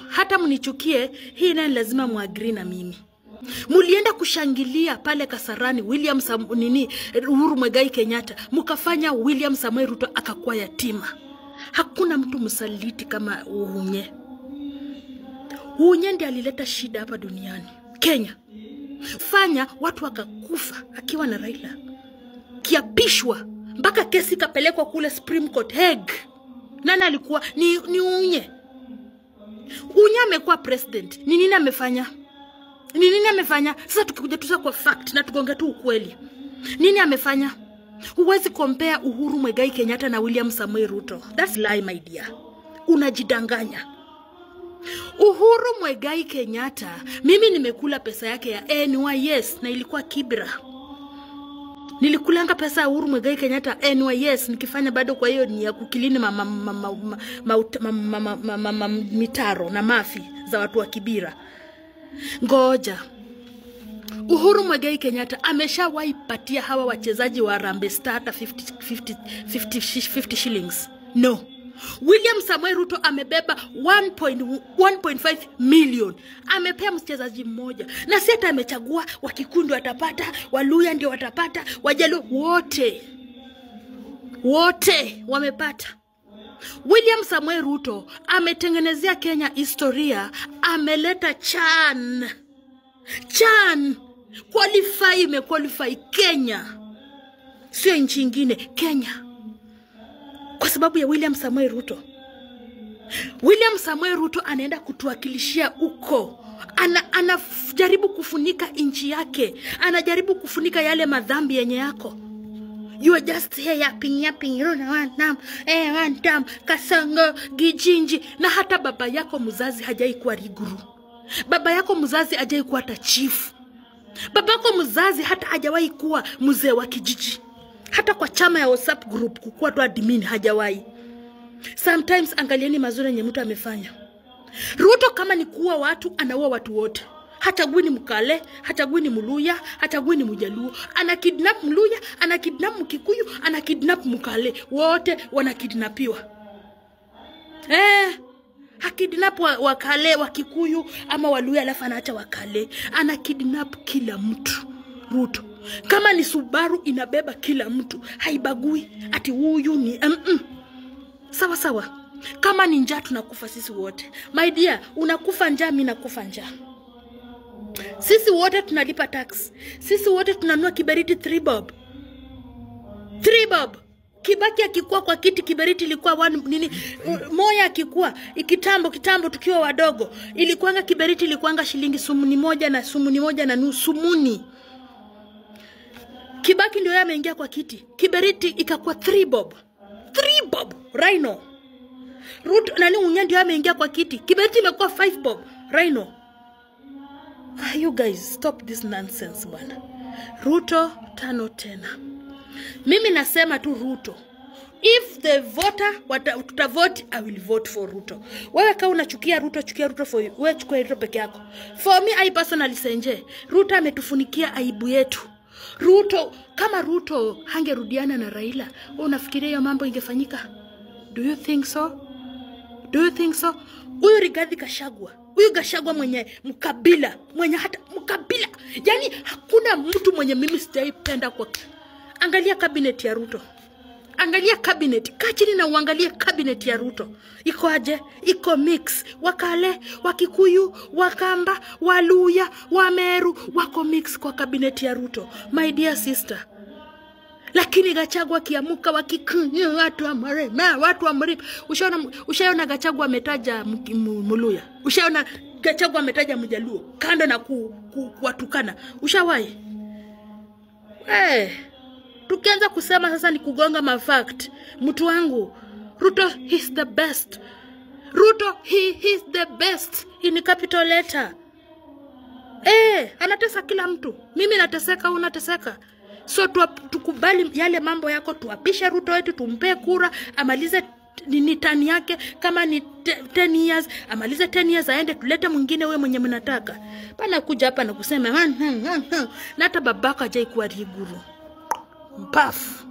Hata mnichukie, hii nayo lazima muagree na mimi. Mulienda kushangilia pale Kasarani Uhuru Muigai Kenyatta, mukafanya William Samoei Ruto akakuwa yatima. Hakuna mtu msaliti kama Uhunye. Uhunye ndiye alileta shida hapa duniani, Kenya. Fanya watu wakakufa akiwa na Raila. Kiapishwa mpaka kesi kapelekwa kule Supreme Court Hague. Nani alikuwa? Ni Uhunye. Uhunye amekuwa president. Ni nini amefanya? Ni nini amefanya? Sasa tukikuja tusa kwa fact na tugonge tu ukweli. Nini amefanya? Huwezi compare Uhuru Muigai Kenyatta na William Samoei Ruto. That's lie, my dear. Unajidanganya. Uhuru Muigai Kenyatta, mimi nimekula pesa yake ya NYS na ilikuwa Kibra. Nilikulanga pesa ya Uhuru Muigai Kenyatta NYS nikifanya bado, kwa hiyo ni ya kukilini mitaro na mafi za watu wa Kibira. Ngoja. Uhuru Muigai Kenyatta ameshawahi patia hawa wachezaji wa Harambee Stars 50 shillings? No. William Samoei Ruto amebeba 1.5 million. Amepea mchezaji mmoja. Na si hata amechagua Wakikundi watapata, Waluya ndio watapata, Wajaluo wote wamepata. William Samoei Ruto ametengenezea Kenya historia, ameleta CHAN qualify Kenya, sio nchi nyingine, Kenya, kwa sababu ya William Samoei Ruto. William Samoei Ruto anaenda kutuwakilishia huko, anajaribu kufunika nchi yake, anajaribu kufunika yale madhambi yenye yako. You are just here yapping, one time, Kasongo, Gijinji. Na hata baba yako mzazi hajai kuwa Riguru. Baba yako mzazi hajai kuwa hata chief. Baba yako mzazi hata hajawahi kuwa mzee wa kijiji. Hata kwa chama ya WhatsApp group kukuwa tu admin hajawahi. Sometimes angalieni mazuri yenye mtu amefanya. Ruto kama ni kuua watu, anaua watu wote. Hachagui ni Mkale, hachagui ni Mluya, hachagui ni Mjaluo. Anakidnap Mluya, anakidnap Mkikuyu, anakidnap Mkale. Wote wanakidnapiwa. Hakidnap Wakale, Wakikuyu ama Waluya alafu anaacha Wakale. Anakidnap kila mtu. Ruto. Kama ni Subaru inabeba kila mtu. Haibagui ati huyu ni sawa. Kama ni njaa tunakufa sisi wote. My dear, unakufa njaa, mimi nakufa njaa. Sisi wote tunalipa tax. Sisi wote tunanunua kiberiti 3 bob. Kibaki akikuwa kwa kiti, kiberiti ilikuwa moya akikuwa kitambo tukiwa wadogo, ilikuanga kiberiti ilikuanga shilingi sumuni moja na nusu. Kibaki ndio ameingia kwa kiti, kiberiti ikakuwa 3 bob. Rhino. Ruto Uhunye ndio ameingia kwa kiti, kiberiti imekuwa 5 bob. Rhino. You guys, stop this nonsense bwana. Ruto tano tena. Mimi nasema tu Ruto. If the voter tutavote, I will vote for Ruto. Wewe kama unachukia Ruto, chukia Ruto for you. Wewe chukua Ruto peke yako. For me, I personally senje. Ruto ametufunikia aibu yetu. Kama Ruto hangerudiana na Raila, wewe unafikiria hiyo mambo ingefanyika? Do you think so? Huyu Rigathi Gachagua mwenye mkabila, yani hakuna mtu mwenye mimi sijaipenda kwa. Angalia cabinet ya Ruto. Kaa chini na uangalie cabinet ya Ruto. Iko aje? Iko mix. Wakale, Wakikuyu, Wakamba, Waluya, Wameru wako mix kwa cabinet ya Ruto. My dear sister. Lakini Gachagua kiamuka watu wa Mrima. Ushaona Gachagua ametaja Mluya? Ushaona Gachagua ametaja Mjaluo? Kando na kuwatukana. Ushawahi? Tukianza kusema sasa ni kugonga mafact. Mtu wangu, Ruto is the best. He is the best in capital letter. Anatesa kila mtu. Mimi nateseka, unateseka. So tukubali yale mambo yako, tuapishe Ruto wetu, tumpe kura, amalize tani yake. Kama ni 10 years, amalize 10 years, aende tulete mwingine wewe mwenye mnataka. Bana kuja hapa na kusema na hata babaka hajai kuwa Riguru. Mpafu.